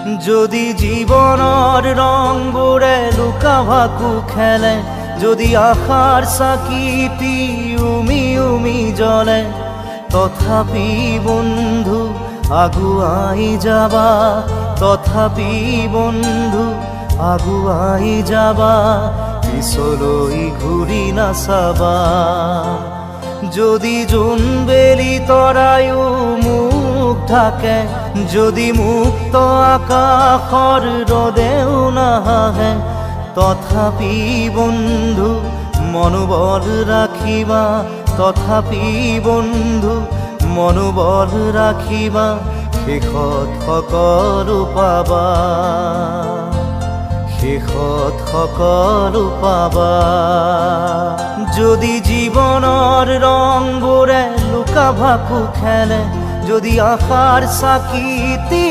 যদি জীবনৰ ৰংবোৰে লুকা ভাকু খেলে, যদি আশাৰ চাকিটি উমি উমি জ্বলে, তথাপি বন্ধু আগুৱাই যাবা, তথাপি বন্ধু আগুৱাই যাবা, পিছলৈ ঘূৰি নাচাবা। যদি জোনবেলি তৰায়ো মুখ ঢাকে, যদি মুক্ত আকাশৰ ৰদেও নাহাহে, তথাপি বন্ধু মনোবল ৰাখিবা, তথাপি বন্ধু মনোবল ৰাখিবা, শেষত সকলো পাবা, শেষত সকলো পাবা। যদি জীৱনৰ ৰংবোৰে লুকা ভাকু খেলে, যদি আশাৰ চাকিটি